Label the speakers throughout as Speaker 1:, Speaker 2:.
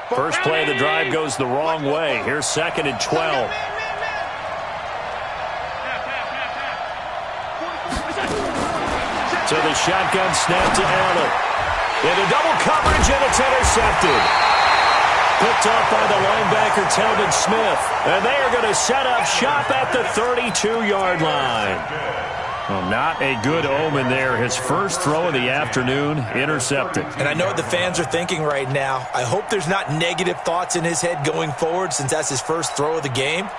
Speaker 1: First play of the drive goes the wrong way. Here's 2nd and 12. So the shotgun snap to Allen. Into double coverage, and it's intercepted. Picked off by the linebacker, Telvin Smith. And they are going to set up shop at the 32-yard line. Well, not a good omen there. His first throw of the afternoon, intercepted.
Speaker 2: And I know what the fans are thinking right now. I hope there's not negative thoughts in his head going forward since that's his first throw of the game.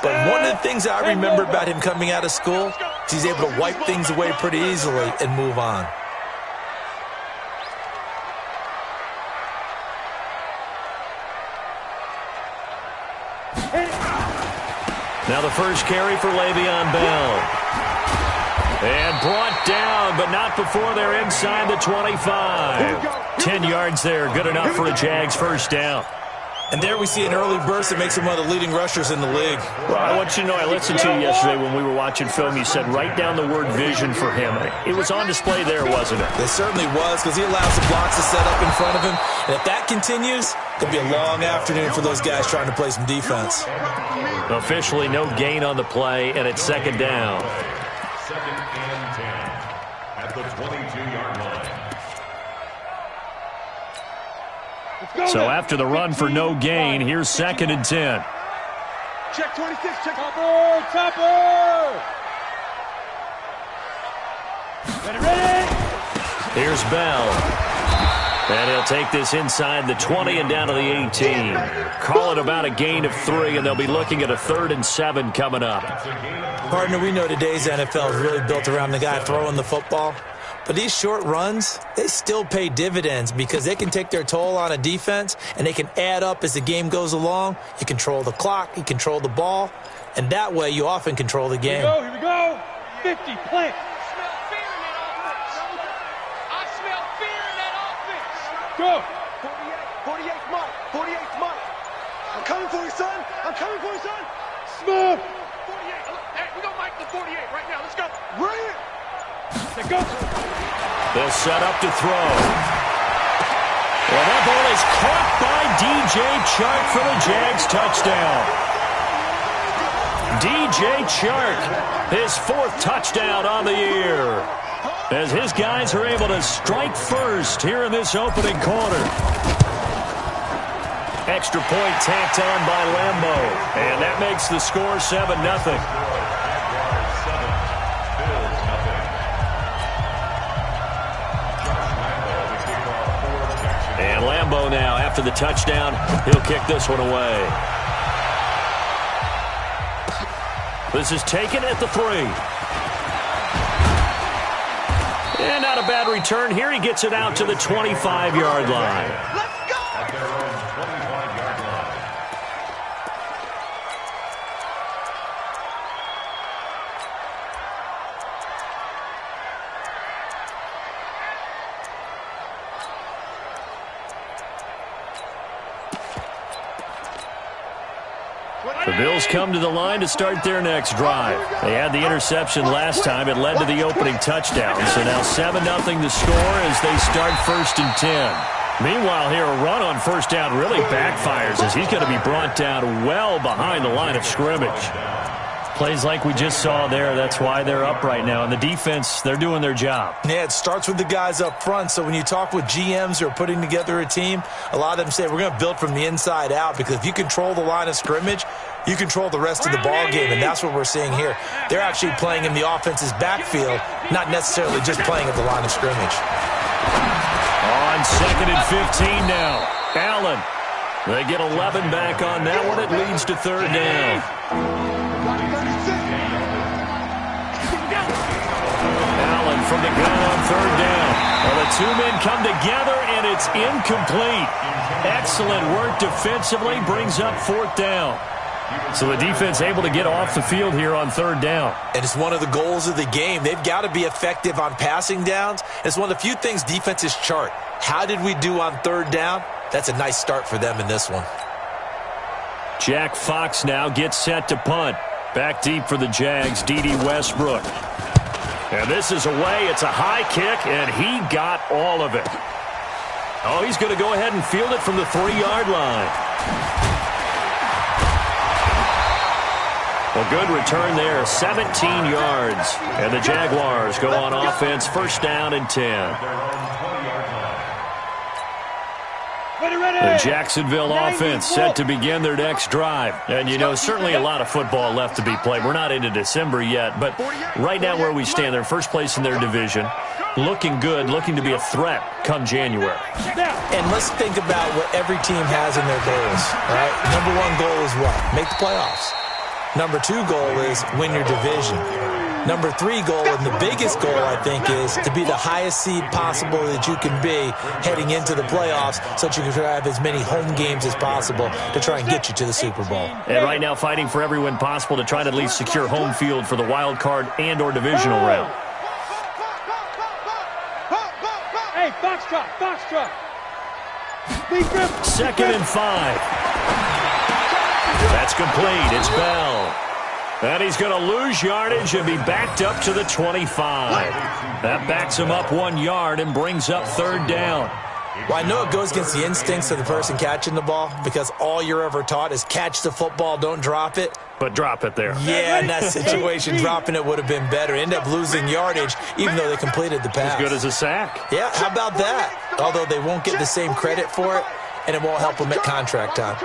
Speaker 2: But one of the things I remember about him coming out of school is he's able to wipe things away pretty easily and move on.
Speaker 1: Now the first carry for Le'Veon Bell. And brought down, but not before they're inside the 25. 10 yards there, good enough for a Jags first down.
Speaker 2: And there we see an early burst that makes him one of the leading rushers in the league.
Speaker 1: Well, I want you to know, I listened to you yesterday when we were watching film. You said write down the word vision for him. It was on display there, wasn't it?
Speaker 2: It certainly was, because he allows the blocks to set up in front of him. And if that continues, it'll be a long afternoon for those guys trying to play some defense.
Speaker 1: Officially no gain on the play, and it's 2nd down.
Speaker 3: 2nd and 10 at the 22-yard line.
Speaker 1: So after the run for no gain, here's 2nd and 10.
Speaker 4: Check 26, check Topper! Ready?
Speaker 1: Here's Bell. And he'll take this inside the 20 and down to the 18. Call it about a gain of 3, and they'll be looking at a 3rd and 7 coming up.
Speaker 2: Partner, we know today's NFL is really built around the guy throwing the football. But these short runs, they still pay dividends because they can take their toll on a defense, and they can add up as the game goes along. You control the clock, you control the ball, and that way you often control the game.
Speaker 4: Here we go. 50, plant. Go. 48th month. 48th month. I'm coming for you, son. I'm coming for you, son. Smith. 48. Hey, we don't like the 48 right now. Let's go. Bring it. Let's go.
Speaker 1: They'll set up to throw. Well, that ball is caught by DJ Chark for the Jags touchdown. DJ Chark, his 4th touchdown on the year, as his guys are able to strike first here in this opening quarter. Extra point tacked on by Lambo, and that makes the score 7-0. And Lambo now, after the touchdown, he'll kick this one away. This is taken at the 3. And not a bad return here. He gets it out to the 25-yard line.
Speaker 4: Let's go.
Speaker 3: At their own 25-yard line.
Speaker 1: The Bills come to the line to start their next drive. They had the interception last time. It led to the opening touchdown. So now 7-0 the score as they start 1st and 10. Meanwhile here, a run on first down really backfires as he's going to be brought down well behind the line of scrimmage. Plays like we just saw there, that's why they're up right now. And the defense, they're doing their job.
Speaker 2: Yeah, it starts with the guys up front. So when you talk with GMs who are putting together a team, a lot of them say we're going to build from the inside out, because if you control the line of scrimmage, you control the rest of the ball game, and that's what we're seeing here. They're actually playing in the offense's backfield, not necessarily just playing at the line of scrimmage.
Speaker 1: On 2nd and 15 now. Allen. They get 11 back on that one. It leads to 3rd down. Allen from the gun on 3rd down. Well, the 2 men come together, and it's incomplete. Excellent work defensively, brings up 4th down. So the defense able to get off the field here on 3rd down.
Speaker 2: And it's one of the goals of the game. They've got to be effective on passing downs. It's one of the few things defenses chart. How did we do on 3rd down? That's a nice start for them in this one.
Speaker 1: Jack Fox now gets set to punt. Back deep for the Jags, D.D. Westbrook. And this is away. It's a high kick, and he got all of it. Oh, he's going to go ahead and field it from the 3-yard line. A good return there, 17 yards. And the Jaguars go on offense, first down and 10. The Jacksonville offense set to begin their next drive. And, you know, certainly a lot of football left to be played. We're not into December yet, but right now where we stand, they're first place in their division. Looking good, looking to be a threat come January.
Speaker 2: And let's think about what every team has in their goals, right? Number one goal is what? Make the playoffs. Number two goal is win your division. Number three goal, and the biggest goal, I think, is to be the highest seed possible that you can be heading into the playoffs so that you can have as many home games as possible to try and get you to the Super Bowl.
Speaker 1: And right now fighting for every win possible to try to at least secure home field for the wild card and or divisional round.
Speaker 4: Hey, foxtrot, foxtrot.
Speaker 1: 2nd and 5. That's complete. It's Bell. And he's going to lose yardage and be backed up to the 25. That backs him up 1 yard and brings up 3rd down.
Speaker 2: Well, I know it goes against the instincts of the person catching the ball because all you're ever taught is catch the football, don't drop it.
Speaker 1: But drop it there.
Speaker 2: Yeah, in that situation, dropping it would have been better. End up losing yardage even though they completed the pass.
Speaker 1: As good as a sack.
Speaker 2: Yeah, how about that? Although they won't get the same credit for it, and it won't help them at contract time.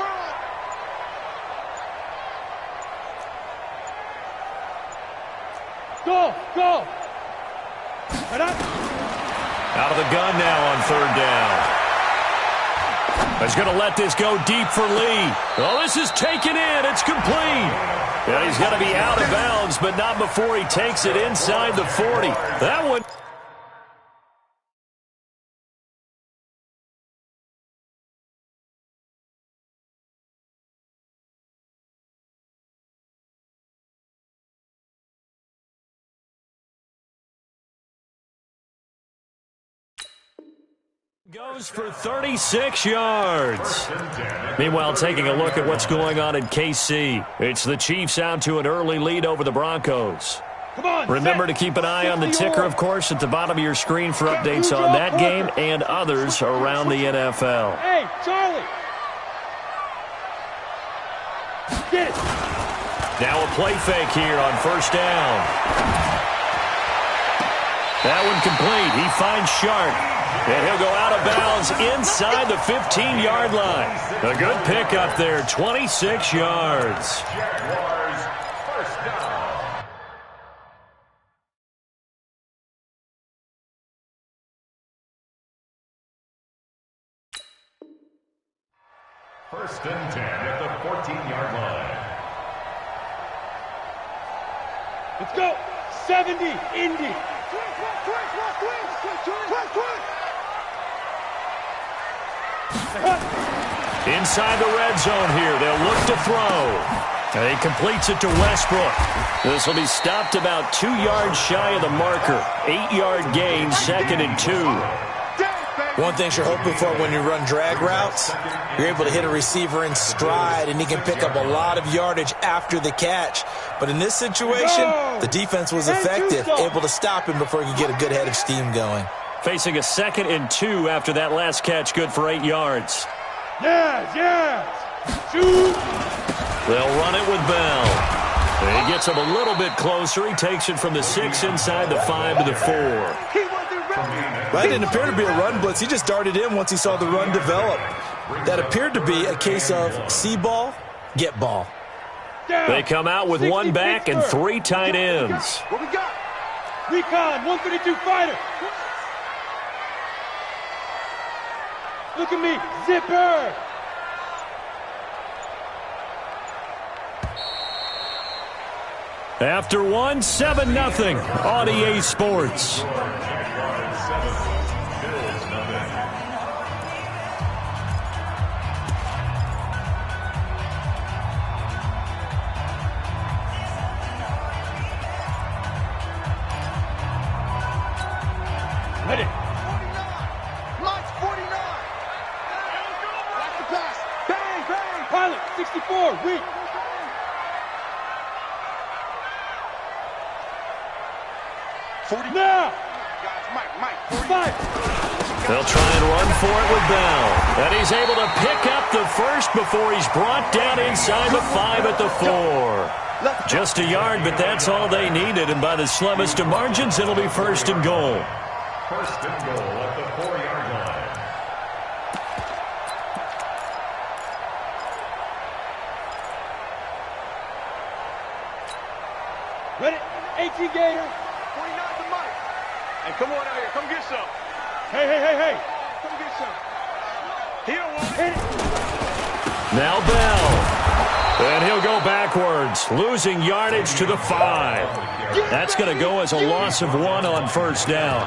Speaker 4: Go, go.
Speaker 1: Out of the gun now on 3rd down. He's going to let this go deep for Lee. Oh, this is taken in. It's complete. Yeah, he's going to be out of bounds, but not before he takes it inside the 40. That one. Goes for 36 yards. Meanwhile, taking a look at what's going on in KC. It's the Chiefs out to an early lead over the Broncos. Remember to keep an eye on the ticker, of course, at the bottom of your screen for updates on that game and others around the NFL.
Speaker 4: Hey, Charlie. Get it.
Speaker 1: Now a play fake here on 1st down. That one complete. He finds Sharp. And he'll go out of bounds inside the 15-yard line. A good pickup there, 26 yards.
Speaker 3: Jaguars, first down. First and 10 at the 14-yard line.
Speaker 4: Let's go. 70, Indy.
Speaker 1: Inside the red zone here, they'll look to throw. And he completes it to Westbrook. This will be stopped about 2 yards shy of the marker. 8-yard gain, 2nd and 2.
Speaker 2: One thing you're hoping for when you run drag routes, you're able to hit a receiver in stride, and he can pick up a lot of yardage after the catch. But in this situation, the defense was effective, able to stop him before he could get a good head of steam going.
Speaker 1: Facing a 2nd and 2 after that last catch, good for 8 yards.
Speaker 4: Yes. Shoot.
Speaker 1: They'll run it with Bell. And he gets him a little bit closer. He takes it from the 6 inside the 5 to the 4.
Speaker 2: Well, it didn't appear to be a run blitz. He just darted in once he saw the run develop. That appered to be a case of see ball, get ball.
Speaker 1: They come out with 1 back and 3 tight ends.
Speaker 4: What we got? Recon, 152 fighter. Look at me, zipper.
Speaker 1: After 1, 7-0 on EA Sports.
Speaker 4: Ready.
Speaker 5: 49. Mike's 49. Watch the pass. Bang, bang.
Speaker 4: Pilot, 64, weak. Now.
Speaker 5: Guys, Mike, 49.
Speaker 4: 5.
Speaker 1: They'll try and run for it with Bell. And he's able to pick up the first before he's brought down inside the 5 at the 4. Just a yard, but that's all they needed. And by the slimmest of margins, it'll be first and goal.
Speaker 3: First and goal at the 4-yard line.
Speaker 4: Ready? 18 Gator. 49 to Mike. Hey, come on out here. Come get some. Hey. Come get some. He don't want it.
Speaker 1: Now Bell. And he'll go backwards, losing yardage to the 5. That's going to go as a loss of 1 on first down.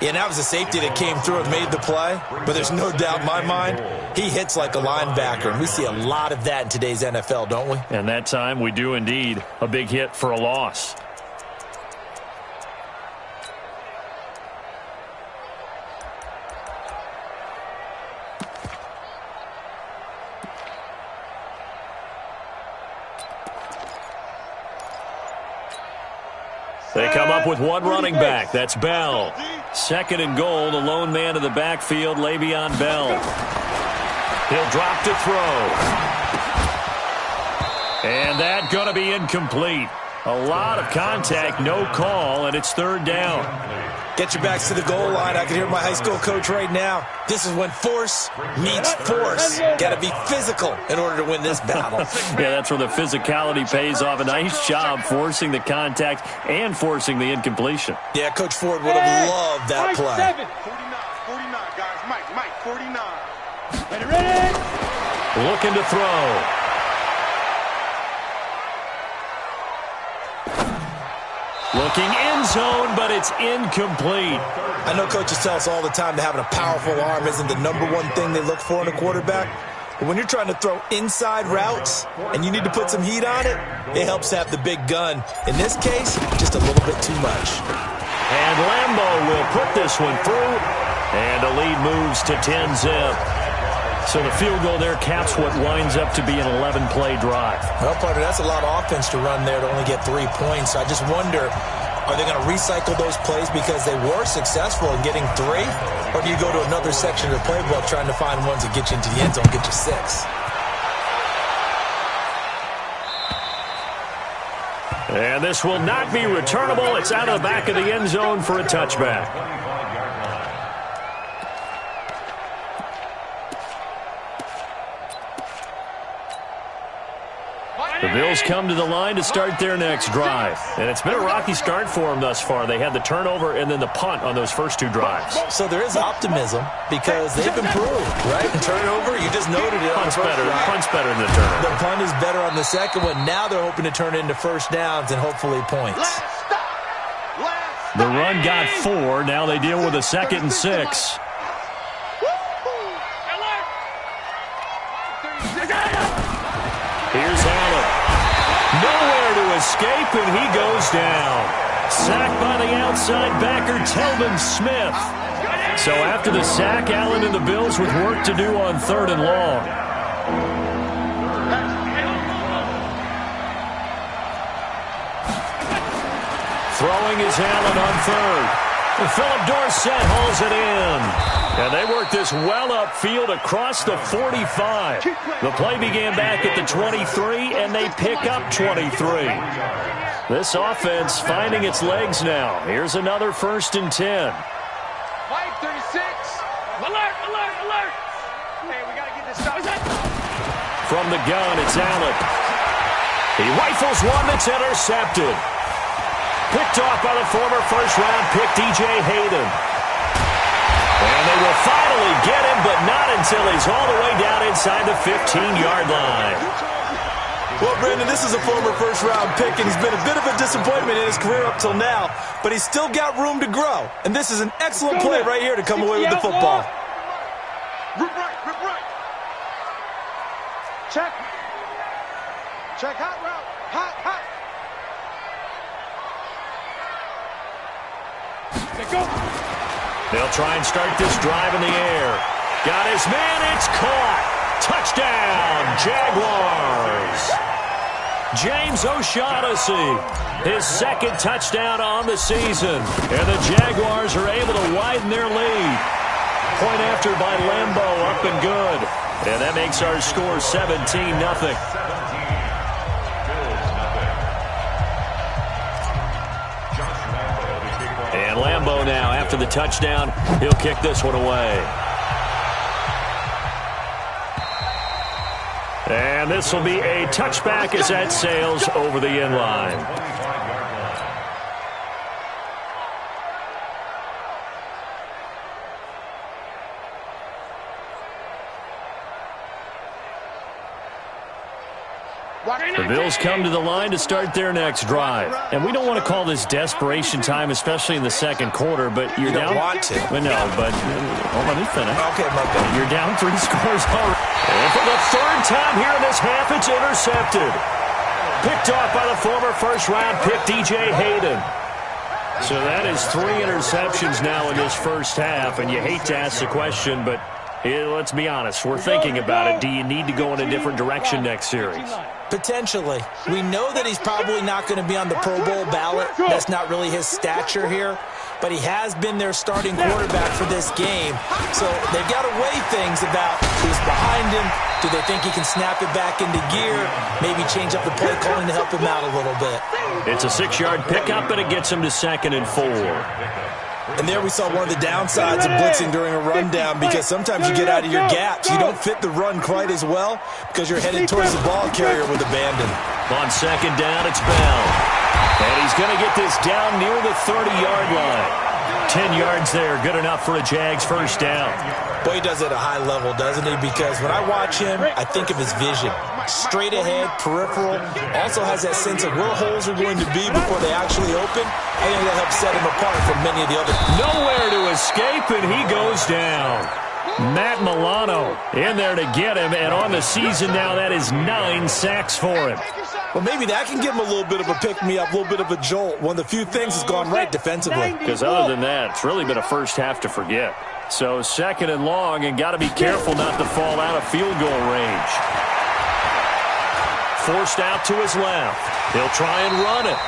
Speaker 2: Yeah, that was a safety that came through and made the play. But there's no doubt in my mind, he hits like a linebacker. And we see a lot of that in today's NFL, don't we?
Speaker 1: And that time we do indeed. A big hit for a loss. They come up with one running back. That's Bell. Second and goal, the lone man in the backfield, Le'Veon Bell. He'll drop to throw. And that going to be incomplete. A lot of contact, no call, and it's third down.
Speaker 2: Get your backs to the goal line. I can hear my high school coach right now. This is when force meets force. Got to be physical in order to win this battle.
Speaker 1: Yeah, that's where the physicality pays off. A nice job forcing the contact and forcing the incompletion.
Speaker 2: Yeah, Coach Ford would have loved that play.
Speaker 4: 49, guys. Mike, 49. Ready?
Speaker 1: Looking to throw. Looking end zone, but it's incomplete.
Speaker 2: I know coaches tell us all the time that having a powerful arm isn't the number one thing they look for in a quarterback. But when you're trying to throw inside routes and you need to put some heat on it, it helps to have the big gun. In this case, just a little bit too much.
Speaker 1: And Lambeau will put this one through. And the lead moves to 10-zip. So the field goal there caps what winds up to be an 11-play drive.
Speaker 2: Well, partner, that's a lot of offense to run there to only get 3 points. I just wonder, are they going to recycle those plays because they were successful in getting 3? Or do you go to another section of the playbook trying to find ones that get you into the end zone, get you 6?
Speaker 1: And this will not be returnable. It's out of the back of the end zone for a touchback. The Bills come to the line to start their next drive. And it's been a rocky start for them thus far. They had the turnover and then the punt on those first 2 drives.
Speaker 2: So there is optimism because they've improved, right? Turnover, you just noted it.
Speaker 1: Punt's better than the turnover.
Speaker 2: The punt is better on the second one. Now they're hoping to turn it into first downs and hopefully points.
Speaker 1: The run got 4. Now they deal with a 2nd and 6. Here's Allen. Nowhere to escape, and he goes down. Sacked by the outside backer, Telvin Smith. So after the sack, Allen and the Bills with work to do on 3rd and long. Throwing is Allen on 3rd. And Philip Dorsett hauls it in. And they work this well upfield across the 45. The play began back at the 23, and they pick up 23. This offense finding its legs now. Here's another 1st and 10.
Speaker 4: Mike, 36. Alert. Hey, we got to get this started.
Speaker 1: From the gun, it's Allen. He rifles one that's intercepted. Picked off by the former first-round pick, DJ Hayden. And they will finally get him, but not until he's all the way down inside the 15-yard line.
Speaker 2: Well, Brandon, this is a former first-round pick, and he's been a bit of a disappointment in his career up till now, but he's still got room to grow. And this is an excellent play right here to come away with the football.
Speaker 4: Rip right. Check. Hot route. Hot. Go.
Speaker 1: They'll try and start this drive in the air. Got his man, it's caught. Touchdown, Jaguars. James O'Shaughnessy, his 2nd touchdown on the season. And the Jaguars are able to widen their lead. point after by Lambeau, up and good. And that makes our score 17-0. And Lambeau now, after the touchdown, he'll kick this one away. And this will be a touchback as that sails over the end line. The Bills come to the line to start their next drive. And we don't want to call this desperation time, especially in the second quarter, but you're down.
Speaker 2: You don't want to.
Speaker 1: Well, no, but hold on, let me finish.
Speaker 2: Okay, my bad.
Speaker 1: You're down 3 scores already. And for the third time here in this half, it's intercepted. Picked off by the former first-round pick, DJ Hayden. So that is 3 interceptions now in this first half, and you hate to ask the question, but let's be honest. We're thinking about it. Do you need to go in a different direction next series?
Speaker 2: Potentially. We know that he's probably not going to be on the Pro Bowl ballot. That's not really his stature here. But he has been their starting quarterback for this game. So they've got to weigh things about who's behind him. Do they think he can snap it back into gear? Maybe change up the play calling to help him out a little bit.
Speaker 1: It's a 6-yard pickup, and it gets him to 2nd and 4.
Speaker 2: And there we saw one of the downsides of blitzing during a rundown, because sometimes you get out of your gaps. You don't fit the run quite as well because you're headed towards the ball carrier with abandon.
Speaker 1: On 2nd down, it's Bell. And he's going to get this down near the 30-yard line. 10 yards there, good enough for a Jags first down.
Speaker 2: Boy, he does it at a high level, doesn't he? Because when I watch him, I think of his vision. Straight ahead, peripheral. Also has that sense of where holes are going to be before they actually open. I think that helps set him apart from many of the other.
Speaker 1: Nowhere to escape, and he goes down. Matt Milano in there to get him, and on the season now, that is 9 sacks for him.
Speaker 2: Well, maybe that can give him a little bit of a pick-me-up, a little bit of a jolt. One of the few things that's gone right defensively.
Speaker 1: Because other than that, it's really been a first half to forget. So 2nd and long, and got to be careful not to fall out of field goal range. Forced out to his left. He'll try and run it.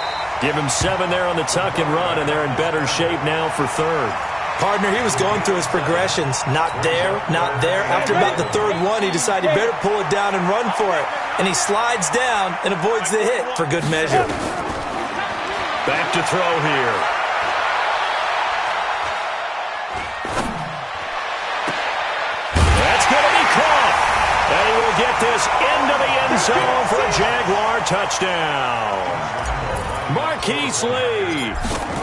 Speaker 1: Give him 7 there on the tuck and run, and they're in better shape now for 3rd.
Speaker 2: Partner, he was going through his progressions. Not there, not there. After about the 3rd one, he decided he better pull it down and run for it. And he slides down and avoids the hit for good measure.
Speaker 1: Back to throw here. That's going to be caught. And he will get this into the end zone for a Jaguar touchdown. Marquise Lee,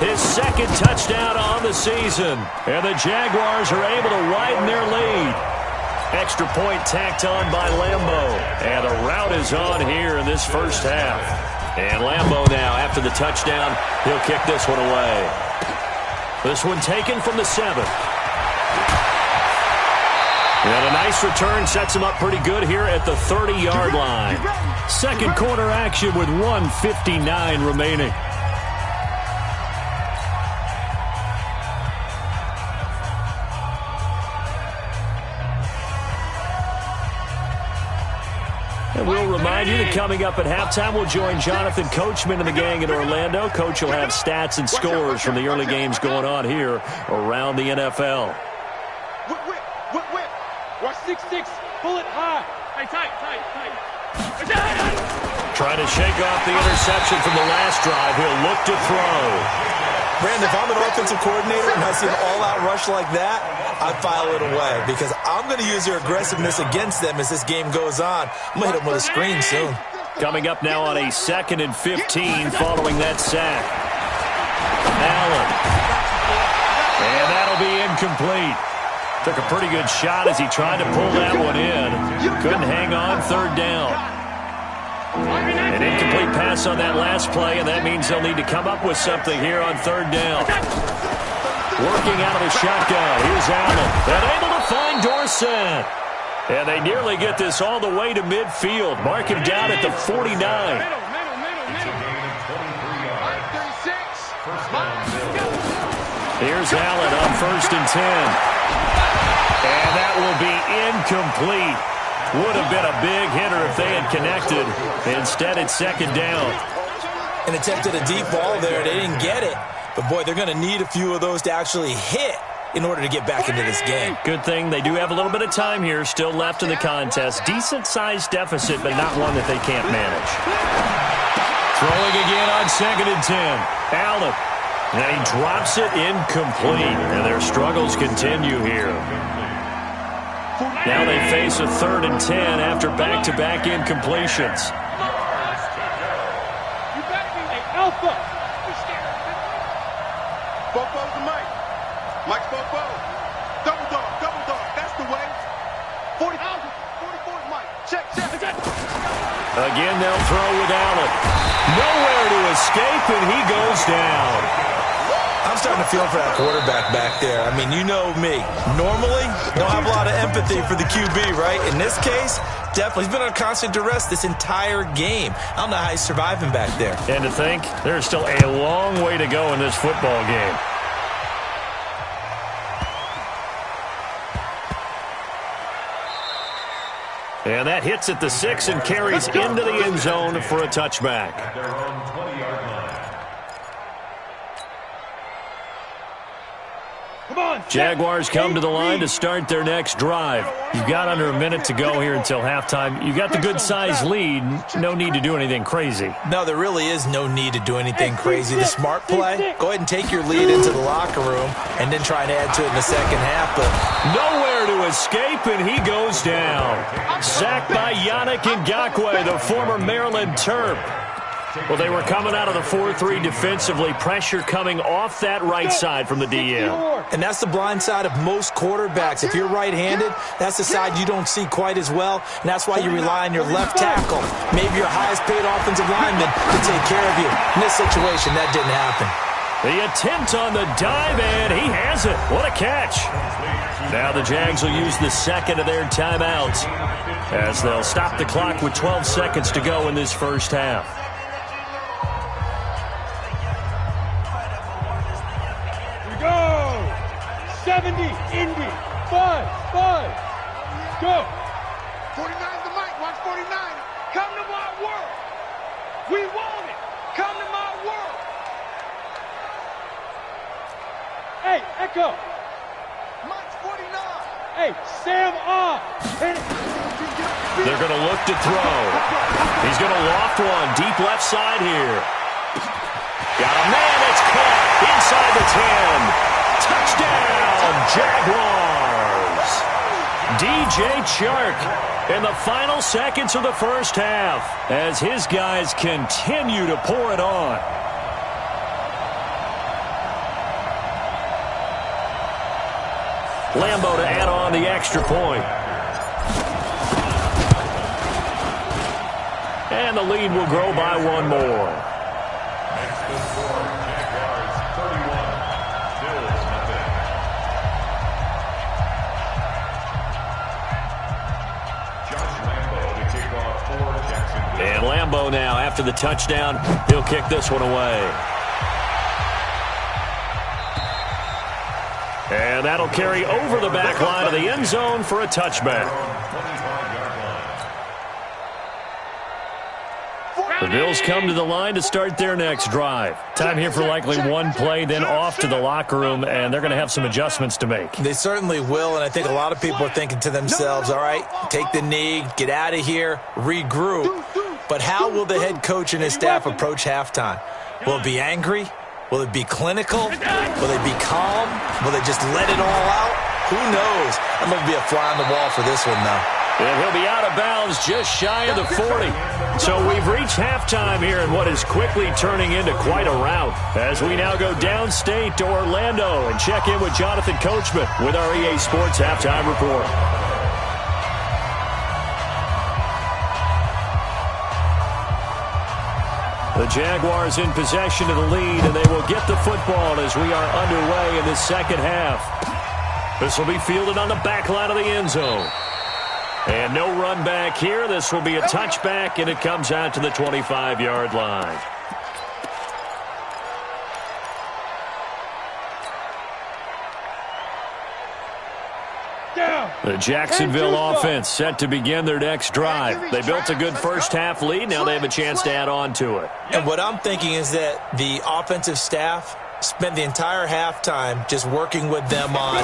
Speaker 1: his 2nd touchdown on the season. And the Jaguars are able to widen their lead. Extra point tacked on by Lambeau. And the route is on here in this first half. And Lambeau now, after the touchdown, he'll kick this one away. This one taken from the 7. And a nice return sets him up pretty good here at the 30-yard line. Second quarter action with 1:59 remaining. And we'll remind you that coming up at halftime, we'll join Jonathan Coachman and the gang in Orlando. Coach will have stats and scores from the early games going on here around the NFL.
Speaker 4: Watch 6-6. Pull it high. Hey, tight.
Speaker 1: Trying to shake off the interception from the last drive. He'll look to throw.
Speaker 2: Brandon, if I'm an offensive coordinator and I see an all-out rush like that, I file it away because I'm going to use their aggressiveness against them as this game goes on. I'm going to hit them with a screen soon.
Speaker 1: Coming up now on a 2nd and 15 following that sack. Allen. And that'll be incomplete. Took a pretty good shot as he tried to pull that one in. Couldn't hang on, 3rd down. An incomplete pass on that last play, and that means they'll need to come up with something here on 3rd down. Working out of the shotgun. Here's Allen. And able to find Dorsett. And they nearly get this all the way to midfield. Mark him down at the 49. Here's Allen on 1st and 10. And that will be incomplete. Would have been a big hitter if they had connected. Instead, it's 2nd down.
Speaker 2: And attempted a deep ball there. They didn't get it. But, boy, they're going to need a few of those to actually hit in order to get back into this game.
Speaker 1: Good thing they do have a little bit of time here still left in the contest. Decent-sized deficit, but not one that they can't manage. Throwing again on 2nd and 10. Allen. And he drops it incomplete. And their struggles continue here. Now they face a 3rd and 10 after back-to-back incompletions.
Speaker 4: You better be an alpha. Bobo's the Mike. Mike's Bobo. Double dog. That's the way. 40,000. 44's Mike. Check.
Speaker 1: Again, they'll throw with Allen. Nowhere to escape, and he goes down.
Speaker 2: I'm starting to feel for that quarterback back there. I mean, you know me. Normally, don't have a lot of empathy for the QB, right? In this case, definitely. He's been on constant duress this entire game. I don't know how he's surviving back there.
Speaker 1: And to think, there's still a long way to go in this football game. And that hits at the 6 and carries into the end zone for a touchback. Jaguars come to the line to start their next drive. You've got under a minute to go here until halftime. You got the good-sized lead. No need to do anything crazy.
Speaker 2: No, there really is no need to do anything crazy. The smart play, go ahead and take your lead into the locker room and then try and add to it in the second half. But
Speaker 1: nowhere to escape, and he goes down. Sacked by Yannick Ngakoue, the former Maryland Terp. Well, they were coming out of the 4-3 defensively. Pressure coming off that right side from the DM.
Speaker 2: And that's the blind side of most quarterbacks. If you're right-handed, that's the side you don't see quite as well, and that's why you rely on your left tackle, maybe your highest-paid offensive lineman, to take care of you. In this situation, that didn't happen.
Speaker 1: The attempt on the dive, and he has it. What a catch. Now the Jags will use the second of their timeouts as they'll stop the clock with 12 seconds to go in this first half.
Speaker 4: Go! 70, Indy, 5, go! 49's the mic, watch 49. Come to my world. We want it. Come to my world. Hey, Echo.
Speaker 5: Mike's 49.
Speaker 4: Hey, Sam off.
Speaker 1: They're going to look to throw. He's going to loft one deep left side here. Got a man that's caught inside the 10. Touchdown, Jaguars. DJ Chark in the final seconds of the first half as his guys continue to pour it on. Lambo to add on the extra point. And the lead will grow by one more. And Lambo now, after the touchdown, he'll kick this one away. And that'll carry over the back line of the end zone for a touchback. The Bills come to the line to start their next drive. Time here for likely one play, then off to the locker room, and they're going to have some adjustments to make.
Speaker 2: They certainly will, and I think a lot of people are thinking to themselves, all right, take the knee, get out of here, regroup. But how will the head coach and his staff approach halftime? Will it be angry? Will it be clinical? Will they be calm? Will they just let it all out? Who knows? I'm going to be a fly on the wall for this one, though.
Speaker 1: And he'll be out of bounds just shy of the 40. So we've reached halftime here in what is quickly turning into quite a rout as we now go downstate to Orlando and check in with Jonathan Coachman with our EA Sports Halftime Report. The Jaguars in possession of the lead, and they will get the football as we are underway in the second half. This will be fielded on the back line of the end zone. And no run back here. This will be a touchback, and it comes out to the 25-yard line. The Jacksonville offense set to begin their next drive. They built a good first-half lead. Now they have a chance to add on to it.
Speaker 2: And what I'm thinking is that the offensive staff spent the entire halftime just working with them on,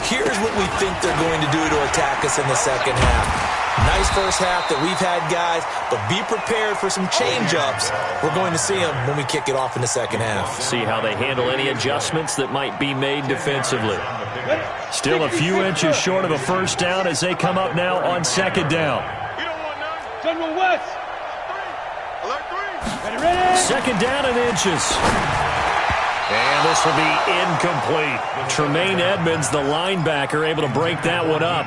Speaker 2: here's what we think they're going to do to attack us in the second half. Nice first half that we've had, guys, but be prepared for some change-ups. We're going to see them when we kick it off in the second half.
Speaker 1: See how they handle any adjustments that might be made defensively. Still a few inches short of a first down as they come up now on second down.
Speaker 4: General West. Alert 3. Ready.
Speaker 1: Second down and inches. And this will be incomplete. Tremaine Edmonds, the linebacker, able to break that one up.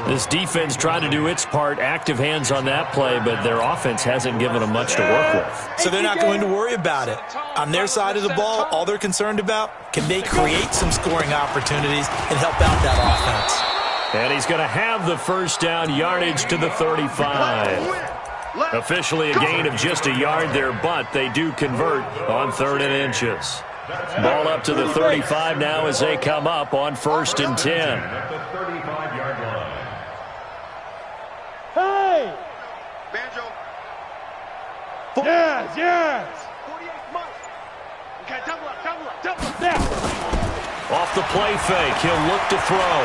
Speaker 1: This defense tried to do its part, active hands on that play, but their offense hasn't given them much to work with.
Speaker 2: So they're not going to worry about it. On their side of the ball, all they're concerned about, can they create some scoring opportunities and help out that offense?
Speaker 1: And he's going to have the first down, yardage to the 35. Officially a gain of just a yard there, but they do convert on 3rd and inches. Ball up to the 35 now as they come up on 1st and 10.
Speaker 3: At the 35-yard line.
Speaker 4: Hey! Banjo. Yes. 48 months. Okay, double up. Now.
Speaker 1: Off the play fake, he'll look to throw.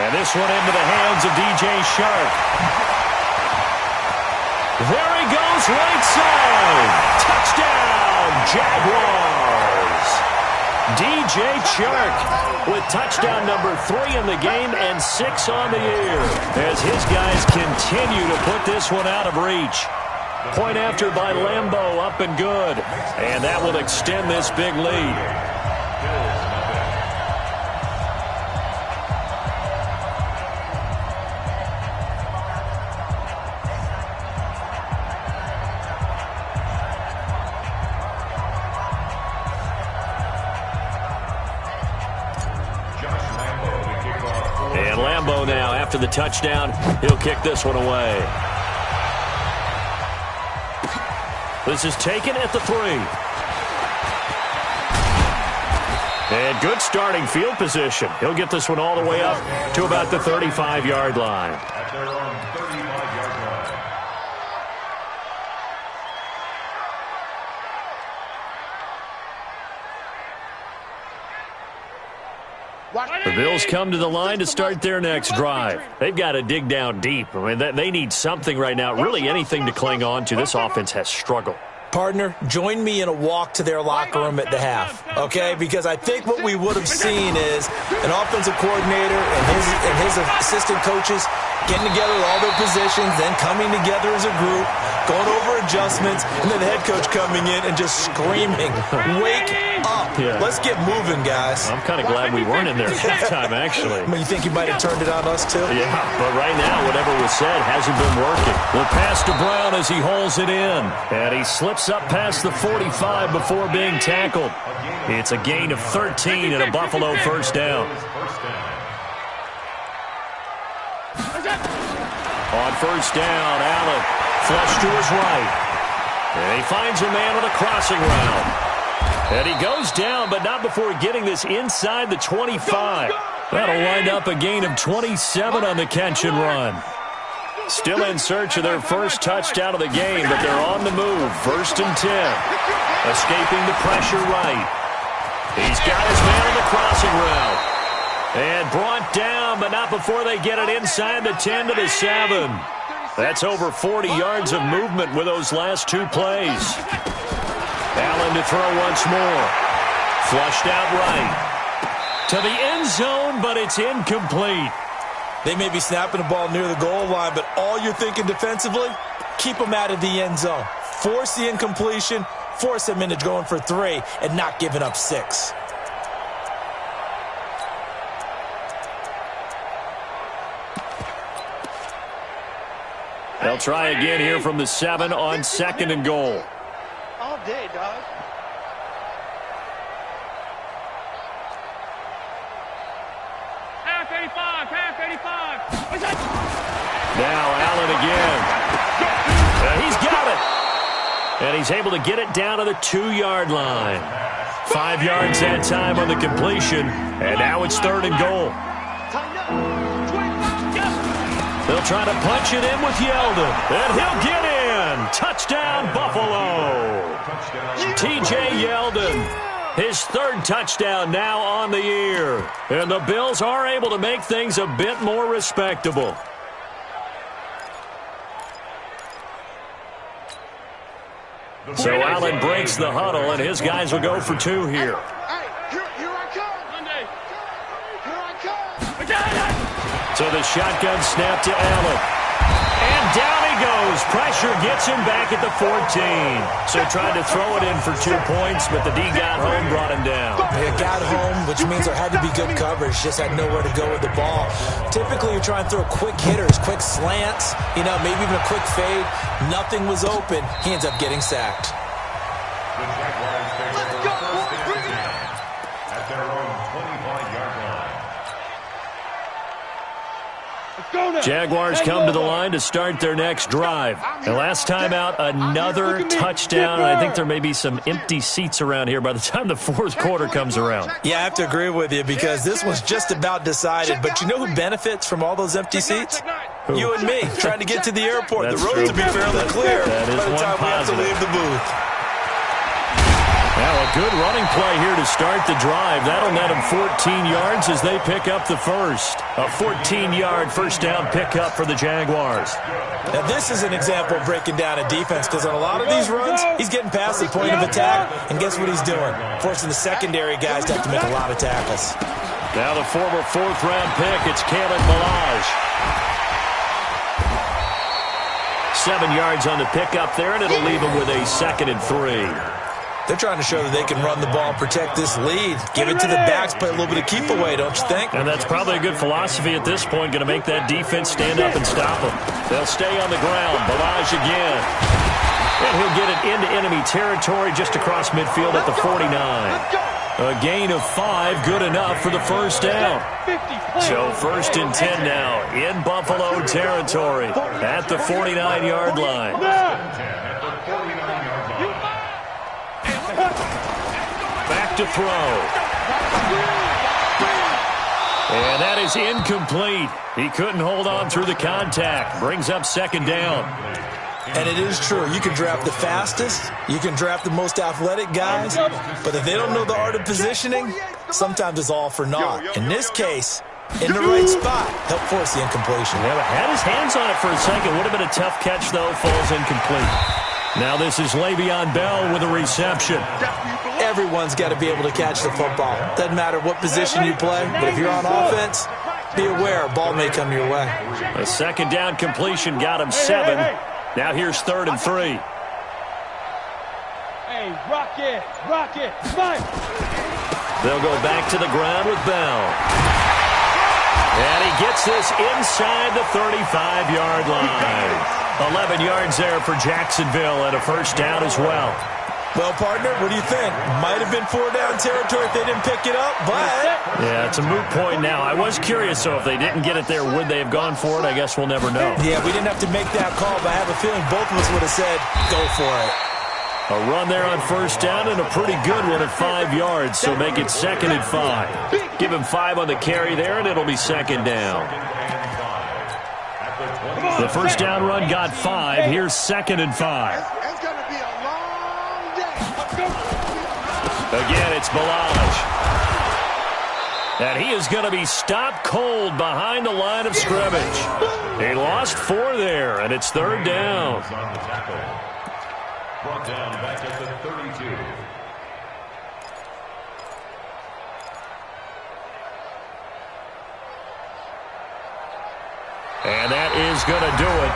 Speaker 1: And this one into the hands of DJ Shark. There he goes, right side. Touchdown, Jaguars. DJ Chark with touchdown number 3 in the game and 6 on the year as his guys continue to put this one out of reach. Point after by Lambeau, up and good. And that will extend this big lead. And Lambeau now, after the touchdown, he'll kick this one away. This is taken at the 3. And good starting field position. He'll get this one all the way up to about the 35-yard line.
Speaker 3: At their own 35-yard line.
Speaker 1: The Bills come to the line to start their next drive. They've got to dig down deep. I mean, they need something right now, really anything to cling on to. This offense has struggled.
Speaker 2: Partner, join me in a walk to their locker room at the half, okay? Because I think what we would have seen is an offensive coordinator and his assistant coaches getting together with all their positions, then coming together as a group, going over adjustments, and then the head coach coming in and just screaming, wake up.
Speaker 1: Yeah.
Speaker 2: Let's get moving, guys.
Speaker 1: I'm kind of glad we weren't in there at halftime, actually.
Speaker 2: I mean, you think you might have turned it on us, too?
Speaker 1: Yeah, but right now, whatever was said hasn't been working. The pass to Brown as he hauls it in. And he slips up past the 45 before being tackled. It's a gain of 13 and a Buffalo first down. On first down, Allen flush to his right. And he finds a man on a crossing route. And he goes down, but not before getting this inside the 25. That'll wind up a gain of 27 on the catch and run. Still in search of their first touchdown of the game, but they're on the move. 1st and 10. Escaping the pressure right. He's got his man on the crossing route. And brought down, but not before they get it inside the 10 to the 7. That's over 40 yards of movement with those last 2 plays. Allen to throw once more. Flushed out right. To the end zone, but it's incomplete.
Speaker 2: They may be snapping the ball near the goal line, but all you're thinking defensively, keep them out of the end zone. Force the incompletion, force them into going for 3, and not giving up 6.
Speaker 1: They'll try again here from the 7 on 2nd and goal.
Speaker 5: All day, dog.
Speaker 4: Half 85.
Speaker 1: Now Allen again. He's got it. And he's able to get it down to the 2-yard line. 5 yards that time on the completion. And now it's 3rd and goal. They'll try to punch it in with Yeldon. And he'll get in. Touchdown, Buffalo. T.J. Yeldon, his third touchdown now on the year. And the Bills are able to make things a bit more respectable. So Allen breaks the huddle, and his guys will go for two here. So the shotgun snap to Allen. And down he goes. Pressure gets him back at the 14. So tried to throw it in for 2 points, but the D got home, brought him down.
Speaker 2: They got home, which means there had to be good coverage. Just had nowhere to go with the ball. Typically, you're trying to throw quick hitters, quick slants, maybe even a quick fade. Nothing was open. He ends up getting sacked.
Speaker 3: The Jaguars take over first and 10 at their own 25-yard line.
Speaker 1: Jaguars come to the line to start their next drive. And last time out, another touchdown. I think there may be some empty seats around here by the time the fourth quarter comes around.
Speaker 2: Yeah, I have to agree with you because this was just about decided. But you know who benefits from all those empty seats? You and me, trying to get to the airport.
Speaker 1: That's
Speaker 2: the roads will be fairly clear by the time we have to leave the booth.
Speaker 1: Now a good running play here to start the drive. That'll net them 14 yards as they pick up the first. A 14-yard first down pickup for the Jaguars.
Speaker 2: Now this is an example of breaking down a defense because on a lot of these runs, he's getting past the point of attack, and guess what he's doing? Forcing the secondary guys to have to make a lot of tackles.
Speaker 1: Now the former fourth-round pick, it's Kalen Ballage. 7 yards on the pickup there, and it'll leave him with a 2nd and 3.
Speaker 2: They're trying to show that they can run the ball and protect this lead. Give it to the backs, play a little bit of keep away, don't you think?
Speaker 1: And that's probably a good philosophy at this point, going to make that defense stand up and stop them. They'll stay on the ground. Ballage again. And he'll get it into enemy territory just across midfield at the 49. A gain of 5, good enough for the first down. So 1st and 10 now in Buffalo territory at the 49-yard line. Back to throw. And that is incomplete. He couldn't hold on through the contact. Brings up 2nd down.
Speaker 2: And it is true. You can draft the fastest. You can draft the most athletic guys. But if they don't know the art of positioning, sometimes it's all for naught. In this case, in the right spot, help force the incompletion.
Speaker 1: Yeah, had his hands on it for a second. Would have been a tough catch, though. Falls incomplete. Now this is Le'Veon Bell with a reception.
Speaker 2: Everyone's got to be able to catch the football. Doesn't matter what position you play, but if you're on offense, be aware a ball may come your way.
Speaker 1: A 2nd down completion got him 7. Now here's 3rd and 3.
Speaker 4: Hey, rocket, fight.
Speaker 1: They'll go back to the ground with Bell. And he gets this inside the 35-yard line. 11 yards there for Jacksonville and a first down as well.
Speaker 2: Well, partner, what do you think? Might have been 4-down territory if they didn't pick it up, but...
Speaker 1: Yeah, it's a moot point now. I was curious, so if they didn't get it there, would they have gone for it? I guess we'll never know.
Speaker 2: Yeah, we didn't have to make that call, but I have a feeling both of us would have said, go for it.
Speaker 1: A run there on first down and a pretty good one at 5 yards, so make it 2nd and 5. Give him 5 on the carry there, and it'll be 2nd down. The first down run got 5. Here's 2nd and 5.
Speaker 4: It's going to be a long day.
Speaker 1: Again, it's Ballage. And he is going to be stopped cold behind the line of scrimmage. He lost 4 there, and it's 3rd down.
Speaker 3: Brought down back at the 32.
Speaker 1: And that is going to do it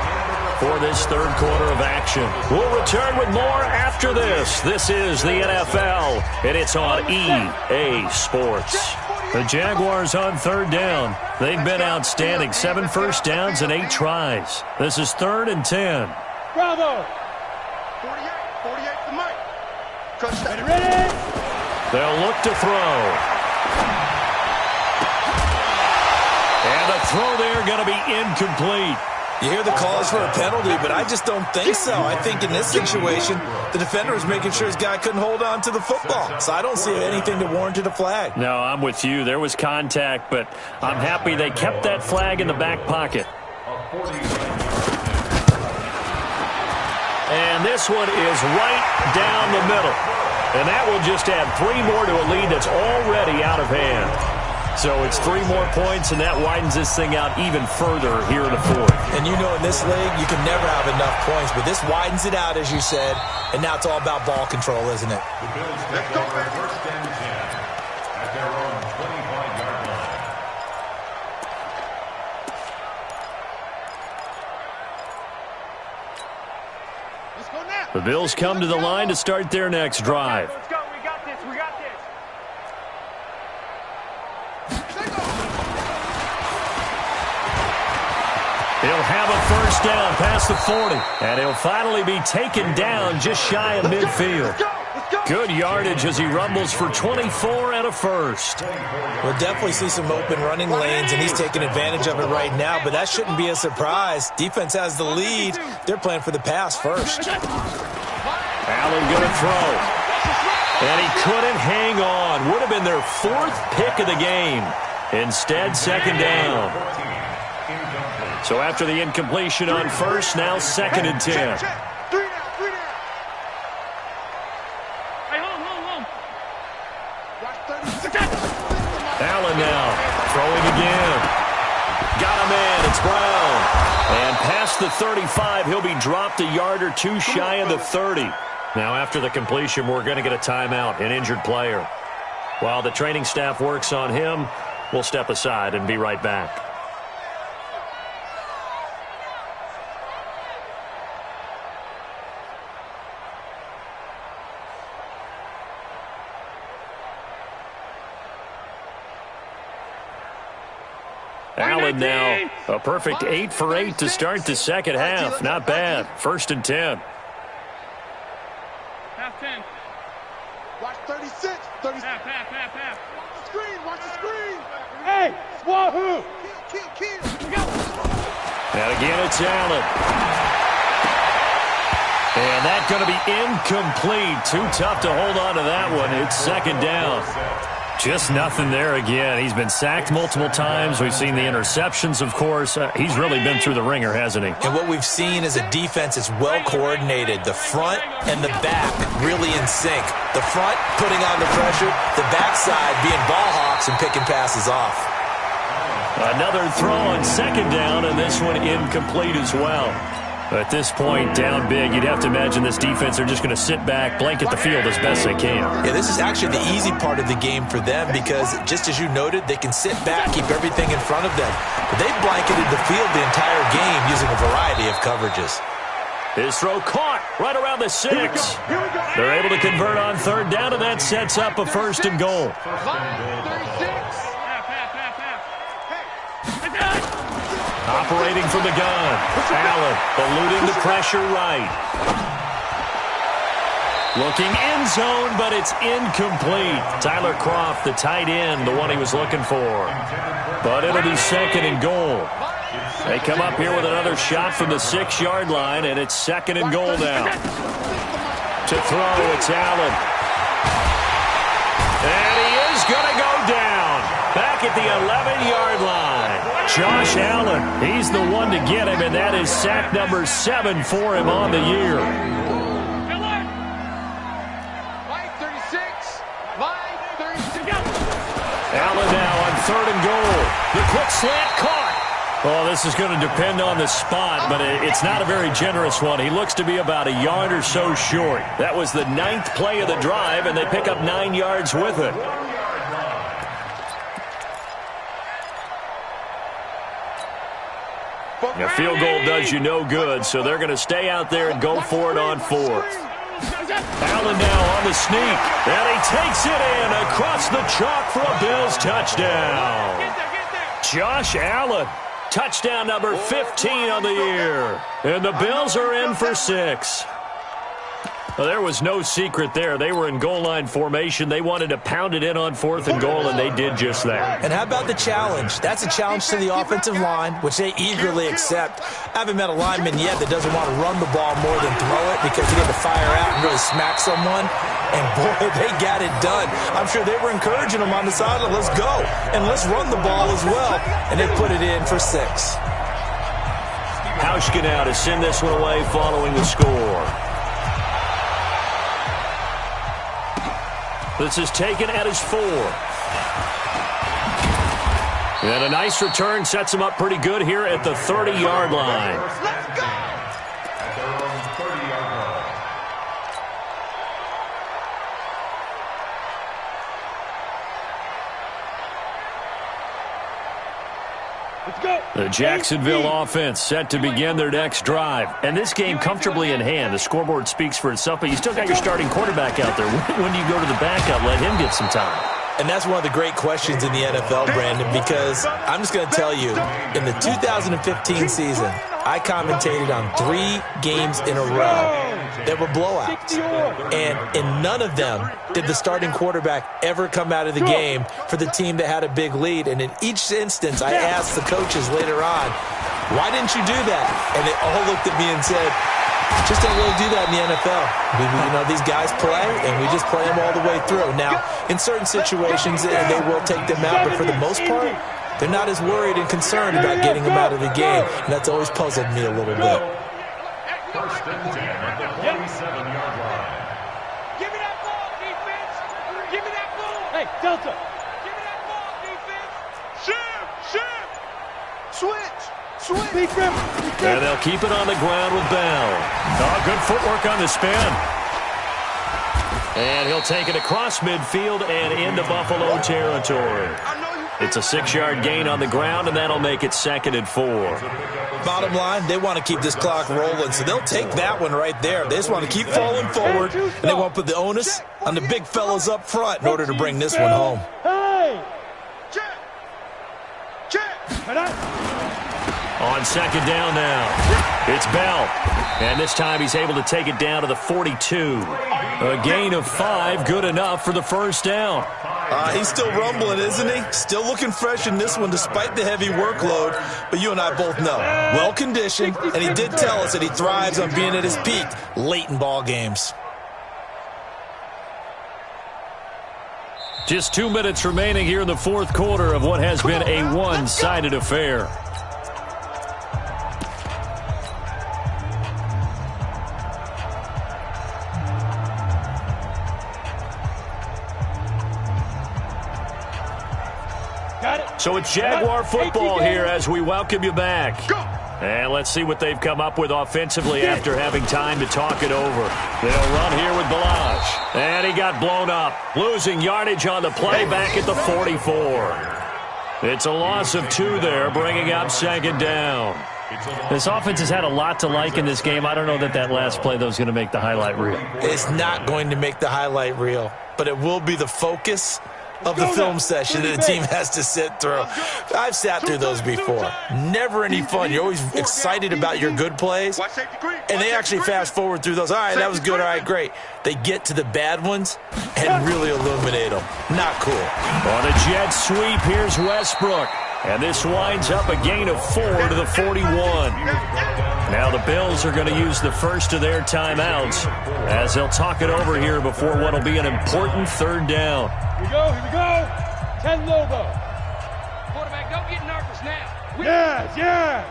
Speaker 1: for this 3rd quarter of action. We'll return with more after this. This is the NFL, and it's on EA Sports. The Jaguars on 3rd down. They've been outstanding. 7 first downs and 8 tries. This is 3rd and 10.
Speaker 4: Bravo. 48 to Mike. Touchdown. Ready?
Speaker 1: They'll look to throw. And the throw there going to be incomplete.
Speaker 2: You hear the calls for a penalty, but I just don't think so. I think in this situation, the defender was making sure his guy couldn't hold on to the football. So I don't see anything to warrant a flag.
Speaker 1: No, I'm with you. There was contact, but I'm happy they kept that flag in the back pocket. And this one is right down the middle. And that will just add 3 more to a lead that's already out of hand. So it's 3 more points, and that widens this thing out even further here in the fourth.
Speaker 2: And you know in this league, you can never have enough points, but this widens it out, as you said, and now it's all about ball control, isn't it?
Speaker 3: The Bills take over first and 10 at their own 25-yard line.
Speaker 4: Let's go now.
Speaker 1: The Bills come to the line to start their next drive.
Speaker 4: Let's go. We got this. We got this.
Speaker 1: He'll have a first down past the 40. And he'll finally be taken down just shy of midfield. Good yardage as he rumbles for 24 and a first.
Speaker 2: We'll definitely see some open running lanes, and he's taking advantage of it right now, but that shouldn't be a surprise. Defense has the lead. They're playing for the pass first.
Speaker 1: Allen going to throw. And he couldn't hang on. Would have been their 4th pick of the game. Instead, second down. So after the incompletion on first, now 2nd and 10. Allen now throwing again. Got a man. It's Brown. And past the 35, he'll be dropped a yard or 2 shy of the 30. Now after the completion, we're going to get a timeout, an injured player. While the training staff works on him, we'll step aside and be right back. Allen now a perfect 8 for 8 to start the second half. Not bad. 1st and 10.
Speaker 4: Half 10. Watch 36. 36. Half. Watch the screen. Hey, Wahoo! Kill.
Speaker 1: And again, it's Allen. And that's going to be incomplete. Too tough to hold on to that one. It's second down. Just nothing there again. He's been sacked multiple times. We've seen the interceptions, of course. He's really been through the ringer, hasn't he?
Speaker 2: And what we've seen is a defense that's well coordinated. The front and the back really in sync. The front putting on the pressure, the backside being ball hawks and picking passes off.
Speaker 1: Another throw on second down, and this one incomplete as well. At this point, down big, you'd have to imagine this defense are just going to sit back, blanket the field as best they can.
Speaker 2: Yeah, this is actually the easy part of the game for them because, just as you noted, they can sit back, keep everything in front of them. But they've blanketed the field the entire game using a variety of coverages.
Speaker 1: His throw caught right around the 6. They're able to convert on third down, and that sets up a 1st and goal. Operating from the gun. Allen eluding the pressure right. Looking end zone, but it's incomplete. Tyler Kroft, the tight end, the one he was looking for. But it'll be 2nd and goal. They come up here with another shot from the 6-yard line, and it's 2nd and goal now. To throw, it's Allen. And he is going to go down. Back at the 11-yard line. Josh Allen, he's the one to get him, and that is sack number 7 for him on the year. Allen now on 3rd and goal. The quick slant caught. Well, this is going to depend on the spot, but it's not a very generous one. He looks to be about a yard or so short. That was the 9th play of the drive, and they pick up 9 yards with it. A field goal does you no good, so they're going to stay out there and go for it on 4th. Allen now on the sneak, and he takes it in across the chalk for a Bills touchdown. Josh Allen, touchdown number 15 on the year, and the Bills are in for 6. Well, there was no secret there. They were in goal line formation. They wanted to pound it in on 4th and goal, and they did just that.
Speaker 2: And how about the challenge? That's a challenge to the offensive line, which they eagerly accept. I haven't met a lineman yet that doesn't want to run the ball more than throw it because you get to fire out and really smack someone. And, boy, they got it done. I'm sure they were encouraging them on the sideline. Let's go, and let's run the ball as well. And they put it in for 6.
Speaker 1: Hauschka now to send this one away following the score. This is taken at his 4. And a nice return sets him up pretty good here at the 30-yard line.
Speaker 3: Let's go! At their own 30-yard line.
Speaker 4: Let's go.
Speaker 1: The Jacksonville offense set to begin their next drive. And this game comfortably in hand. The scoreboard speaks for itself, but you still got your starting quarterback out there. When do you go to the backup? Let him get some time.
Speaker 2: And that's one of the great questions in the NFL, Brandon, because I'm just going to tell you, in the 2015 season, I commentated on 3 games in a row that were blowouts. And in none of them did the starting quarterback ever come out of the game for the team that had a big lead. And in each instance, I asked the coaches later on, why didn't you do that? And they all looked at me and said, just don't really do that in the NFL. These guys play, and we just play them all the way through. Now, in certain situations, they will take them out, but for the most part, they're not as worried and concerned about getting them out of the game, and that's always puzzled me a little bit.
Speaker 3: First and 10 at the 47-yard line.
Speaker 4: Give me that ball, defense. Give me that ball. Hey, Delta. Give me that ball, defense. Shift. Switch.
Speaker 1: And they'll keep it on the ground with Bell. Oh, good footwork on the spin. And he'll take it across midfield and into Buffalo territory. It's a 6-yard gain on the ground, and that'll make it 2nd and 4.
Speaker 2: Bottom line, they want to keep this clock rolling, so they'll take that one right there. They just want to keep falling forward, and they want to put the onus on the big fellas up front in order to bring this one home.
Speaker 4: Hey! Check!
Speaker 1: On 2nd down now, it's Bell. And this time he's able to take it down to the 42. A gain of 5, good enough for the first down.
Speaker 2: He's still rumbling, isn't he? Still looking fresh in this one despite the heavy workload. But you and I both know, well-conditioned, and he did tell us that he thrives on being at his peak late in ball games.
Speaker 1: Just 2 minutes remaining here in the 4th quarter of what has been a one-sided affair. So it's Jaguar football here as we welcome you back. And let's see what they've come up with offensively after having time to talk it over. They'll run here with Balaj. And he got blown up. Losing yardage on the play back at the 44. It's a loss of 2 there, bringing up 2nd down. This offense has had a lot to like in this game. I don't know that last play, though, is going to make the highlight reel.
Speaker 2: It's not going to make the highlight reel, but it will be the focus of the film session that the team has to sit through. I've sat through those before. Never any fun. You're always excited about your good plays, and they actually fast forward through those. All right, that was good. All right, great. They get to the bad ones and really illuminate them. Not cool.
Speaker 1: On a jet sweep, here's Westbrook. And this winds up a gain of 4 to the 41. Now the Bills are going to use the first of their timeouts as they'll talk it over here before what will be an important 3rd down.
Speaker 4: Here we go. 10 Lobo. Quarterback, don't get nervous now. Yes.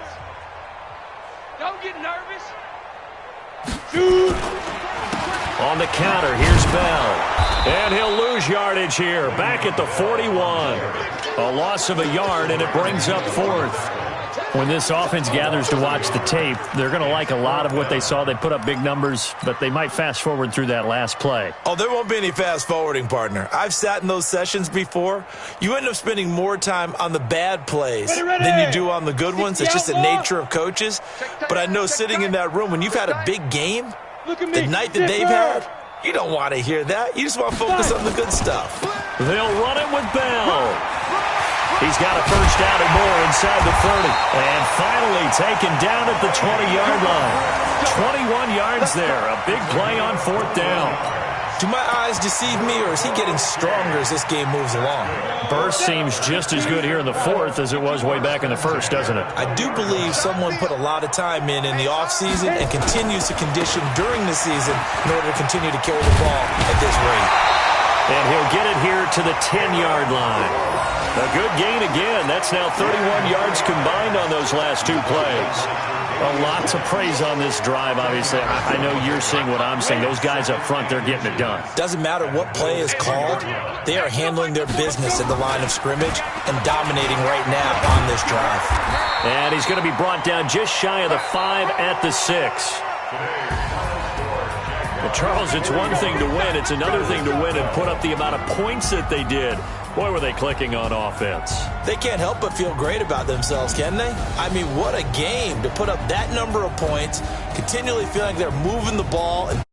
Speaker 4: Don't get nervous. Shoot.
Speaker 1: On the counter, here's Bell. And he'll lose yardage here, back at the 41. A loss of a yard, and it brings up 4th. When this offense gathers to watch the tape, they're going to like a lot of what they saw. They put up big numbers, but they might fast forward through that last play.
Speaker 2: Oh, there won't be any fast forwarding, partner. I've sat in those sessions before. You end up spending more time on the bad plays than you do on the good ones. It's just the nature of coaches. But I know sitting in that room, when you've had a big game, the night that they've had, you don't want to hear that. You just want to focus on the good stuff.
Speaker 1: They'll run it with Bell. He's got a first down and more inside the 30. And finally taken down at the 20-yard line. 21 yards there. A big play on 4th down.
Speaker 2: Do my eyes deceive me, or is he getting stronger as this game moves along?
Speaker 1: Burst seems just as good here in the 4th as it was way back in the 1st, doesn't it?
Speaker 2: I do believe someone put a lot of time in the offseason and continues to condition during the season in order to continue to carry the ball at this rate.
Speaker 1: And he'll get it here to the 10-yard line. A good gain again. That's now 31 yards combined on those last two plays. A lot to praise on this drive, obviously. I know you're seeing what I'm seeing. Those guys up front, they're getting it done.
Speaker 2: Doesn't matter what play is called. They are handling their business at the line of scrimmage and dominating right now on this drive.
Speaker 1: And he's going to be brought down just shy of the 5 at the 6. Well, Charles, it's one thing to win. It's another thing to win and put up the amount of points that they did. Boy, were they clicking on offense.
Speaker 2: They can't help but feel great about themselves, can they? I mean, what a game to put up that number of points, continually feeling like they're moving the ball and